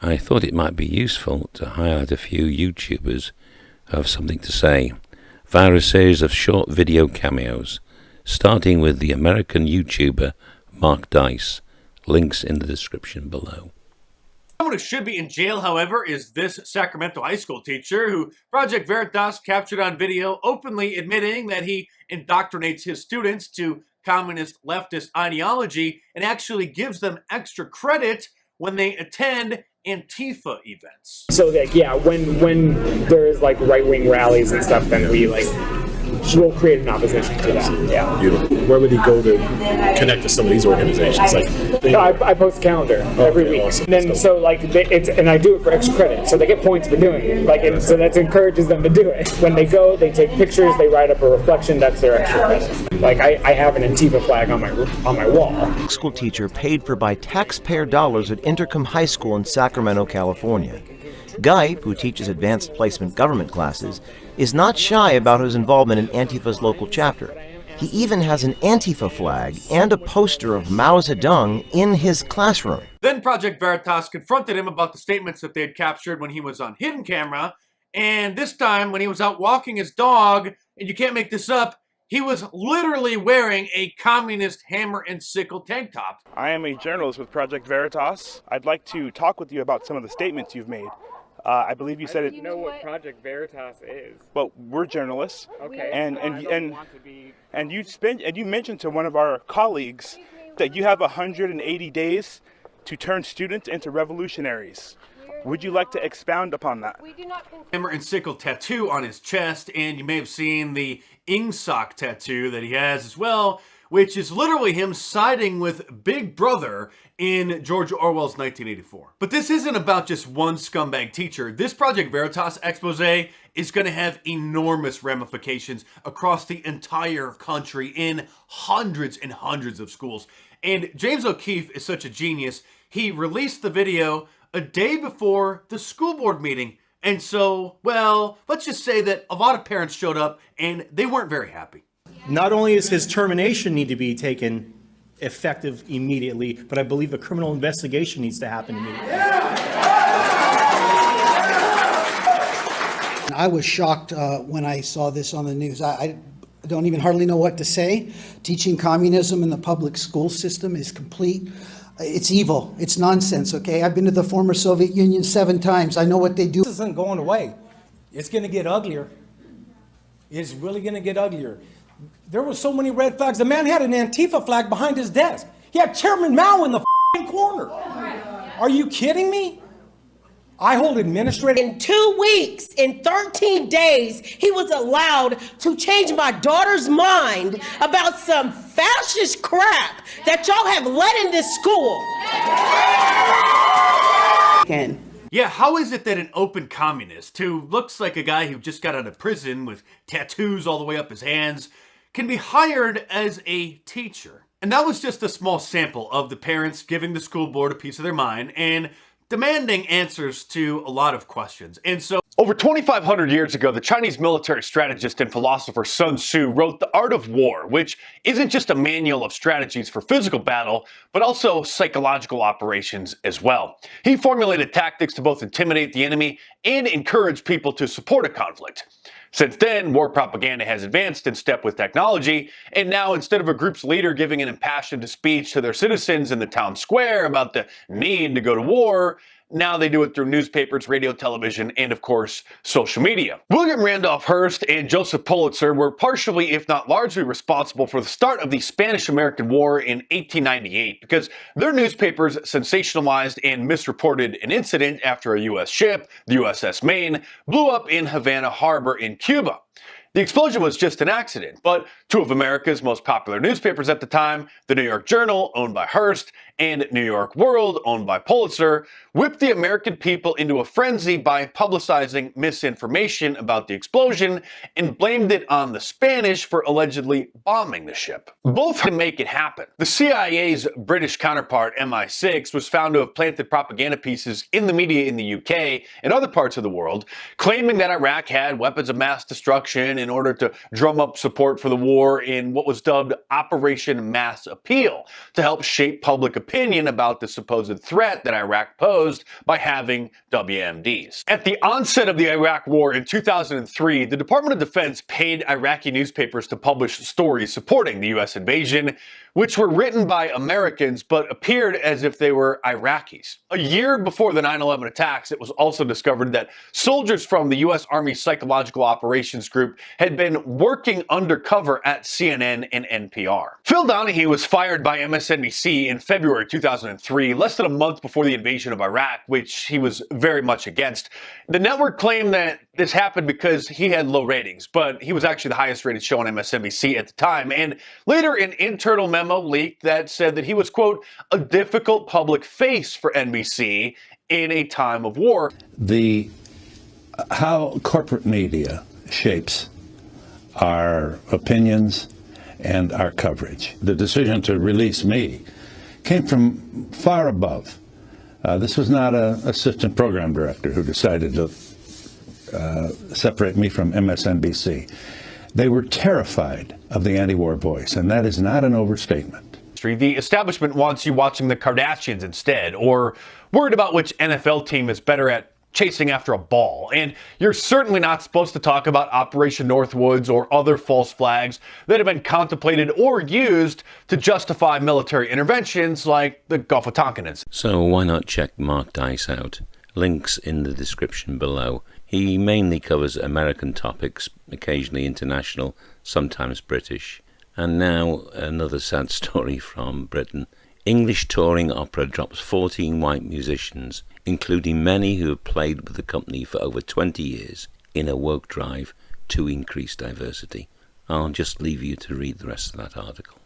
I thought it might be useful to highlight a few YouTubers who have something to say via a series of short video cameos, starting with the American YouTuber Mark Dice. Links in the description below. Someone who should be in jail, however, is this Sacramento high school teacher who Project Veritas captured on video openly admitting that he indoctrinates his students to communist leftist ideology and actually gives them extra credit when they attend antifa events. So like, yeah, when there's like right-wing rallies and stuff, then we'll create an opposition to that. Yeah. Beautiful. Where would he go to connect to some of these organizations? I post a calendar every week. Awesome. And then so like and I do it for extra credit, so they get points for doing it. Like so that encourages them to do it. When they go, they take pictures, they write up a reflection. That's their extra credit. Like I have an Antifa flag on my wall. School teacher paid for by taxpayer dollars at Intercom High School in Sacramento, California. Guy, who teaches advanced placement government classes, is not shy about his involvement in Antifa's local chapter. He even has an Antifa flag and a poster of Mao Zedong in his classroom. Then Project Veritas confronted him about the statements that they had captured when he was on hidden camera, and this time when he was out walking his dog, and you can't make this up, he was literally wearing a communist hammer and sickle tank top. I am a journalist with Project Veritas. I'd like to talk with you about some of the statements you've made. I believe you said it. You know what Project Veritas is? Well, we're journalists. Okay. And you mentioned to one of our colleagues that you have 180 days to turn students into revolutionaries. Would you like to expound upon that? Hammer and sickle tattoo on his chest, and you may have seen the Ingsoc tattoo that he has as well, which is literally him siding with Big Brother in George Orwell's 1984. But this isn't about just one scumbag teacher. This Project Veritas expose is going to have enormous ramifications across the entire country in hundreds and hundreds of schools. And James O'Keefe is such a genius. He released the video a day before the school board meeting. And so, well, let's just say that a lot of parents showed up and they weren't very happy. Not only does his termination need to be taken effective immediately, but I believe a criminal investigation needs to happen immediately. I was shocked when I saw this on the news. I don't even hardly know what to say. Teaching communism in the public school system is complete. It's evil. It's nonsense, okay? I've been to the former Soviet Union 7 times. I know what they do. This isn't going away. It's going to get uglier. It's really going to get uglier. There were so many red flags. The man had an Antifa flag behind his desk. He had Chairman Mao in the corner. Are you kidding me? I hold administrative. In 2 weeks, in 13 days, he was allowed to change my daughter's mind about some fascist crap that y'all have let in this school. Yeah, how is it that an open communist who looks like a guy who just got out of prison with tattoos all the way up his hands can be hired as a teacher? And that was just a small sample of the parents giving the school board a piece of their mind and demanding answers to a lot of questions. And so over 2,500 years ago, the Chinese military strategist and philosopher Sun Tzu wrote The Art of War, which isn't just a manual of strategies for physical battle, but also psychological operations as well. He formulated tactics to both intimidate the enemy and encourage people to support a conflict. Since then, war propaganda has advanced in step with technology, and now instead of a group's leader giving an impassioned speech to their citizens in the town square about the need to go to war, now they do it through newspapers, radio, television, and of course, social media. William Randolph Hearst and Joseph Pulitzer were partially, if not largely, responsible for the start of the Spanish-American War in 1898 because their newspapers sensationalized and misreported an incident after a U.S. ship, the USS Maine, blew up in Havana Harbor in Cuba. The explosion was just an accident, but two of America's most popular newspapers at the time, the New York Journal, owned by Hearst, and New York World, owned by Pulitzer, whipped the American people into a frenzy by publicizing misinformation about the explosion and blamed it on the Spanish for allegedly bombing the ship. Both to make it happen. The CIA's British counterpart, MI6, was found to have planted propaganda pieces in the media in the UK and other parts of the world, claiming that Iraq had weapons of mass destruction in order to drum up support for the war in what was dubbed Operation Mass Appeal to help shape public opinion opinion about the supposed threat that Iraq posed by having WMDs. At the onset of the Iraq War in 2003, the Department of Defense paid Iraqi newspapers to publish stories supporting the US invasion, which were written by Americans but appeared as if they were Iraqis. A year before the 9/11 attacks, it was also discovered that soldiers from the US Army Psychological Operations Group had been working undercover at CNN and NPR. Phil Donahue was fired by MSNBC in February 2003, less than a month before the invasion of Iraq, which he was very much against. The network claimed that this happened because he had low ratings, but he was actually the highest rated show on MSNBC at the time, and later an internal memo leaked that said that he was, quote, a difficult public face for NBC in a time of war. How corporate media shapes our opinions and our coverage. The decision to release me came from far above. This was not an assistant program director who decided to separate me from MSNBC. They were terrified of the anti-war voice, and that is not an overstatement. The establishment wants you watching the Kardashians instead, or worried about which NFL team is better at chasing after a ball. And you're certainly not supposed to talk about Operation Northwoods or other false flags that have been contemplated or used to justify military interventions like the Gulf of Tonkin incident. So why not check Mark Dice out? Links in the description below. He mainly covers American topics, occasionally international, sometimes British. And now another sad story from Britain. English touring opera drops 14 white musicians, including many who have played with the company for over 20 years, in a woke drive to increase diversity. I'll just leave you to read the rest of that article.